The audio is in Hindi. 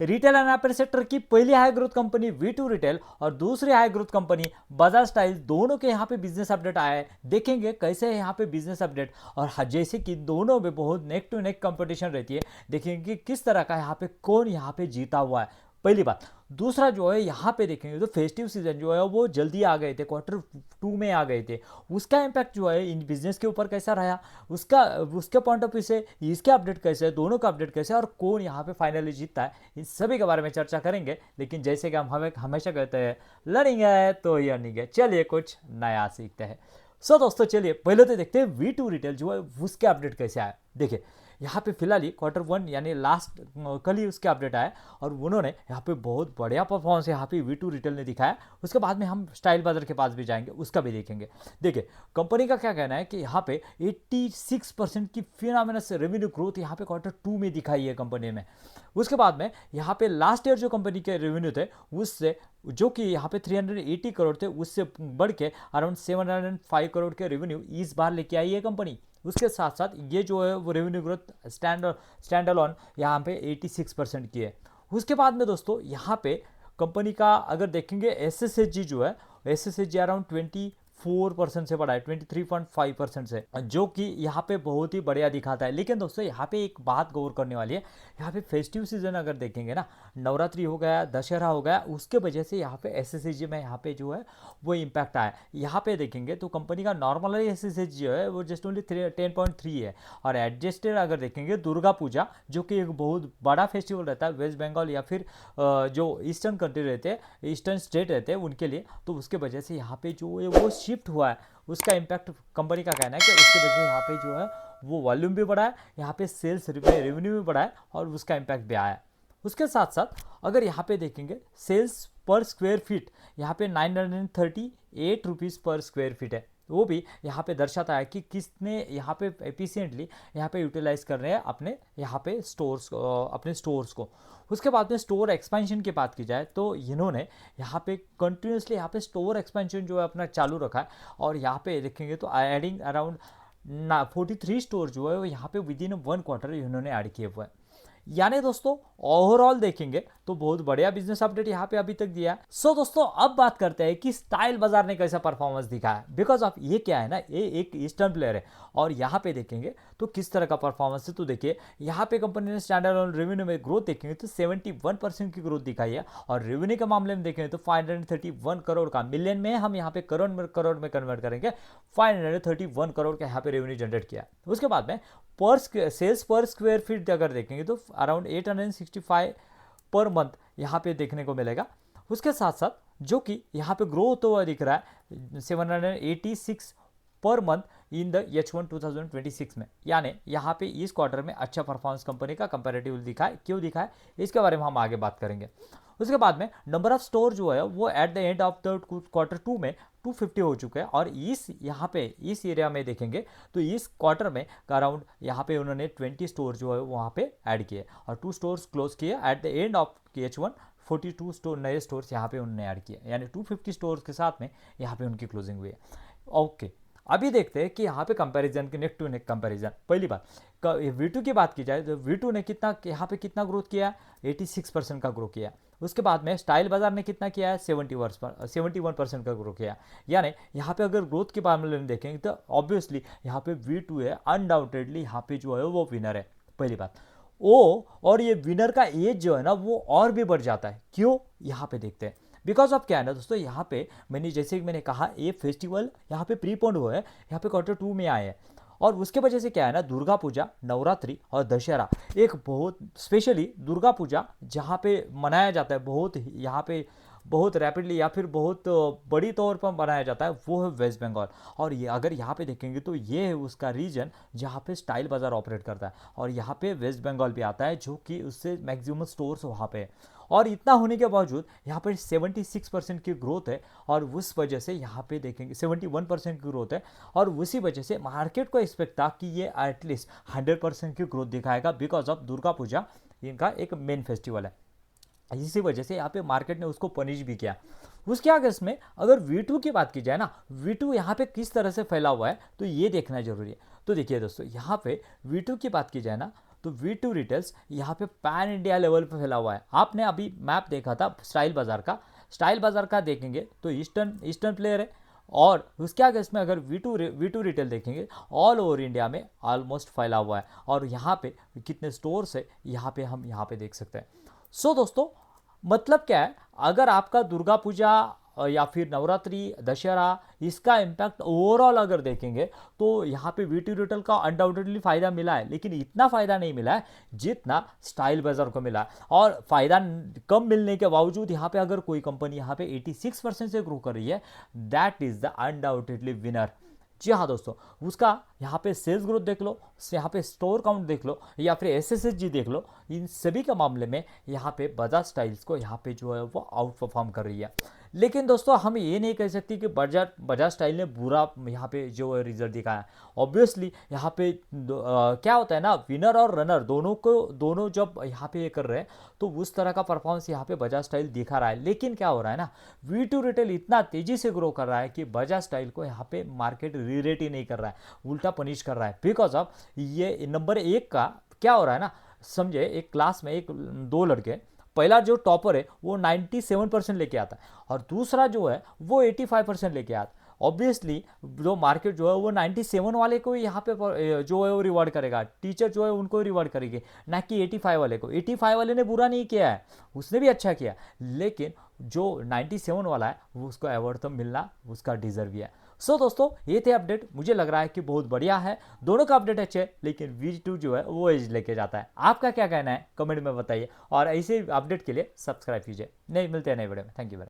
रिटेल एंड एपेरल सेक्टर की पहली high growth company V2 retail और दूसरी high growth company Bajaj style दोनों के यहाँ पे बिजनेस अपडेट आया है। देखेंगे कैसे है यहाँ पे बिजनेस अपडेट, और जैसे कि दोनों में बहुत नेक टू नेक कंपटीशन रहती है। देखेंगे कि किस तरह का यहाँ पे कौन यहाँ पे जीता हुआ है, पहली बात। दूसरा जो है यहाँ पे देखेंगे तो फेस्टिव सीजन जो है वो जल्दी आ गए थे, क्वार्टर 2 में आ गए थे। उसका इम्पैक्ट जो है इन बिजनेस के ऊपर कैसा रहा, उसका उसके पॉइंट ऑफ व्यू से इसके अपडेट कैसे है, दोनों का अपडेट कैसे है, और कौन यहाँ पे फाइनली जीतता है, इन सभी के बारे में चर्चा करेंगे। लेकिन जैसे कि हम हमें हमेशा कहते हैं, लर्निंग है तो अर्निंग है। चलिए कुछ नया सीखते हैं। दोस्तों चलिए पहले तो देखते हैं V2 रिटेल जो है उसके अपडेट कैसे आया। देखिए यहाँ पे फिलहाल ही क्वार्टर 1 यानी लास्ट कल ही उसके अपडेट आया, और उन्होंने यहाँ पे बहुत बढ़िया परफॉर्मेंस यहाँ पे V2 रिटेल ने दिखाया। उसके बाद में हम स्टाइल बाजार के पास भी जाएंगे, उसका भी देखेंगे। देखिए कंपनी का क्या कहना है कि यहाँ पे 86% की फिनोमिनस रेवेन्यू ग्रोथ यहाँ पे क्वार्टर 2 में दिखाई है कंपनी में। उसके बाद में यहाँ पे लास्ट ईयर जो कंपनी के रेवेन्यू थे उससे, जो कि यहाँ पे 380 करोड़ थे, उससे बढ़ के अराउंड 705 करोड़ के रेवेन्यू इस बार लेके आई है कंपनी। उसके साथ साथ ये जो है वो रेवेन्यू ग्रोथ स्टैंड अलोन यहाँ पे 86% की है। उसके बाद में दोस्तों यहाँ पे कंपनी का अगर देखेंगे SSSG जो है, SSSG अराउंड 24% से बढ़ा है, 23.5% से, जो कि यहाँ पे बहुत ही बढ़िया दिखाता है। लेकिन दोस्तों यहाँ पे एक बात गौर करने वाली है, यहाँ पे फेस्टिव सीजन अगर देखेंगे ना, नवरात्रि हो गया, दशहरा हो गया, उसके वजह से यहाँ पे SSSG में यहाँ पे जो है वो इम्पैक्ट आया। यहाँ पे देखेंगे तो कंपनी का नॉर्मल SSSG जो है वो जस्ट ओनली 10.3 है, और एडजस्टेड अगर देखेंगे दुर्गा पूजा जो कि एक बहुत बड़ा फेस्टिवल रहता है वेस्ट बंगाल या फिर जो ईस्टर्न कंट्री रहते हैं, ईस्टर्न स्टेट रहते हैं उनके लिए, तो उसके वजह से यहाँ पे जो है वो शिफ्ट हुआ है। उसका इम्पैक्ट कंपनी का कहना है कि उसके वजह से यहाँ पे जो है वो वॉल्यूम भी बढ़ा है, यहाँ पे सेल्स रेवेन्यू भी बढ़ा है, और उसका इम्पैक्ट भी आया है। उसके साथ साथ अगर यहाँ पे देखेंगे सेल्स पर स्क्वायर फीट यहाँ पे 938 रुपीज़ पर स्क्वायर फीट है, वो भी यहाँ पे दर्शाता है कि किसने यहाँ पे एफिशिएंटली यहाँ पे यूटिलाइज कर रहे हैं अपने यहाँ पे स्टोर्स को। उसके बाद में स्टोर एक्सपेंशन की बात की जाए तो इन्होंने यहाँ पे कंटिन्यूसली यहाँ पे स्टोर एक्सपेंशन जो है अपना चालू रखा है, और यहाँ पे देखेंगे तो एडिंग अराउंड 43 स्टोर जो है वो यहाँ पे विद इन 1 क्वार्टर इन्होंने ऐड किए हुए हैं। यानी दोस्तों ओवरऑल देखेंगे तो बहुत बढ़िया बिजनेस अपडेट यहाँ पे अभी तक दिया है। दोस्तों अब बात करते हैं कि स्टाइल बाजार ने कैसा परफॉर्मेंस दिखाया, बिकॉज ऑफ ये क्या है ना, ये एक ईस्टर्न प्लेयर है, और यहाँ पे देखेंगे तो किस तरह का परफॉर्मेंस है। तो देखिए यहाँ पे कंपनी ने स्टैंडर्ड रेवेन्यू में ग्रोथ देखेंगे तो 71% की ग्रोथ दिखाई है, और रेवेन्यू के मामले में देखेंगे तो 531 करोड़ का, मिलियन में हम यहाँ पे करोड़ में कन्वर्ट करेंगे, 531 करोड़ का यहाँ पे रेवेन्यू जनरेट किया। उसके बाद में सेल्स पर स्क्वायर फीट अगर देखेंगे तो अराउंड 865 पर मंथ यहाँ पे देखने को मिलेगा। उसके साथ साथ जो कि यहाँ पे ग्रो होता हुआ दिख रहा है 786 per month in the H1 2026 में, यानी यहाँ पे इस क्वार्टर में अच्छा परफॉर्मेंस कंपनी का कंपैरेटिव दिखा है। क्यों दिखा है इसके बारे में हम आगे बात करेंगे। उसके बाद में नंबर ऑफ स्टोर जो है वो at the end of the quarter 2 में 250 हो चुके हैं, और यहाँ पे इस एरिया में देखेंगे तो इस क्वार्टर में अराउंड यहाँ पे उन्होंने 20 स्टोर जो है वहाँ पे ऐड किए, और 2 स्टोर्स क्लोज किए at the end of H1। 42 store नए स्टोर्स यहाँ पे उन्होंने ऐड किए, यानी 250 स्टोर्स के साथ में यहाँ पे उनकी क्लोजिंग हुई है। ओके, अभी देखते हैं कि यहाँ पे कंपैरिजन के नेक टू नेक कंपैरिजन। पहली बात V2 की बात की जाए तो V2 ने कितना यहाँ पे कितना ग्रोथ किया, 86% का ग्रो किया। उसके बाद में स्टाइल बाजार ने कितना किया है, 71% का ग्रो किया। यानी यहाँ पे अगर ग्रोथ के मामले में देखेंगे तो ऑब्वियसली यहाँ पे V2 है, अनडाउटेडली यहाँ पे जो है वो विनर है, पहली बात। और ये विनर का एज जो है ना वो और भी बढ़ जाता है। क्यों, यहाँ पे देखते हैं। बिकॉज ऑफ क्या है ना दोस्तों, यहाँ पे जैसे मैंने कहा ये फेस्टिवल यहाँ पे प्रीपोन्ड हुआ है, यहाँ पे क्वार्टर 2 में आए हैं, और उसके वजह से क्या है ना, दुर्गा पूजा, नवरात्रि और दशहरा एक बहुत स्पेशली दुर्गा पूजा जहाँ पे मनाया जाता है बहुत यहाँ पे बहुत रैपिडली या फिर बहुत बड़ी तौर पर मनाया जाता है, वो है वेस्ट बंगाल। और ये अगर यहाँ पे देखेंगे तो ये है उसका रीजन जहाँ पे स्टाइल बाजार ऑपरेट करता है, और यहाँ पे वेस्ट बंगाल भी आता है जो कि उससे मैक्सिमम स्टोर्स वहाँ पे है। और इतना होने के बावजूद यहाँ पर 76% की ग्रोथ है, और उस वजह से यहाँ पे देखेंगे 71% की ग्रोथ है, और उसी वजह से मार्केट को एक्सपेक्ट था कि ये एटलीस्ट 100% की ग्रोथ दिखाएगा, बिकॉज ऑफ दुर्गा पूजा इनका एक मेन फेस्टिवल है। इसी वजह से यहाँ पे मार्केट ने उसको पनिश भी किया। उसके आगे इसमें अगर V2 की बात की जाए ना, V2 यहाँ पे किस तरह से फैला हुआ है तो ये देखना जरूरी है। तो देखिए दोस्तों यहाँ पे V2 की बात की जाए ना तो V2 रिटेल्स यहाँ पे पैन इंडिया लेवल पे फैला हुआ है। आपने अभी मैप देखा था स्टाइल बाजार का देखेंगे तो ईस्टर्न प्लेयर है, और उसके आगे इसमें अगर V2 रिटेल देखेंगे ऑल ओवर इंडिया में ऑलमोस्ट फैला हुआ है, और यहाँ पे कितने स्टोर्स है यहाँ पे हम यहाँ पे देख सकते हैं। सो दोस्तों, मतलब क्या है, अगर आपका दुर्गा पूजा या फिर नवरात्रि, दशहरा, इसका इम्पैक्ट ओवरऑल अगर देखेंगे तो यहाँ पे V2 रिटेल का अनडाउटेडली फायदा मिला है, लेकिन इतना फायदा नहीं मिला है जितना स्टाइल बाजार को मिला है। और फायदा कम मिलने के बावजूद यहाँ पे अगर कोई कंपनी यहाँ पे 86% से ग्रो कर रही है, that is the undoubtedly winner. जी हाँ दोस्तों, उसका यहाँ पे सेल्स ग्रोथ देख लो, यहाँ पे स्टोर काउंट देख लो, या फिर SSSG देख लो, इन सभी के मामले में यहाँ पे बजाज स्टाइल्स को यहाँ पे जो है वो आउट परफॉर्म कर रही है। लेकिन दोस्तों, हम ये नहीं कह सकते कि बजाज स्टाइल ने बुरा यहाँ पे जो है रिजल्ट दिखाया। ऑब्वियसली यहाँ पे क्या होता है ना, विनर और रनर दोनों जब यहाँ पे ये कर रहे हैं तो उस तरह का परफॉर्मेंस यहाँ पे बजाज स्टाइल दिखा रहा है। लेकिन क्या हो रहा है ना, V2 रिटेल इतना तेजी से ग्रो कर रहा है कि बजाज स्टाइल को यहाँ पे मार्केट रीरेट ही नहीं कर रहा है, उल्टा पनिश कर रहा है। बिकॉज ऑफ ये नंबर 1 का क्या हो रहा है ना, समझे एक क्लास में दो लड़के, पहला जो टॉपर है वो 97% लेके आता है और दूसरा जो है वो 85% लेके आता है। ऑब्वियसली जो मार्केट जो है वो 97 वाले को यहाँ पे जो है वो रिवार्ड करेगा, टीचर जो है उनको रिवार्ड करेगी, ना कि 85 वाले को। 85 वाले ने बुरा नहीं किया है, उसने भी अच्छा किया, लेकिन जो 97 वाला है वो उसको अवार्ड तो मिलना उसका डिजर्व ही है। सो दोस्तों, ये थे अपडेट। मुझे लग रहा है कि बहुत बढ़िया है, दोनों का अपडेट अच्छे है, लेकिन V2 जो है वो एज लेके जाता है। आपका क्या कहना है कमेंट में बताइए, और ऐसे अपडेट के लिए सब्सक्राइब कीजिए। नहीं मिलते हैं नए वीडियो में। Thank you.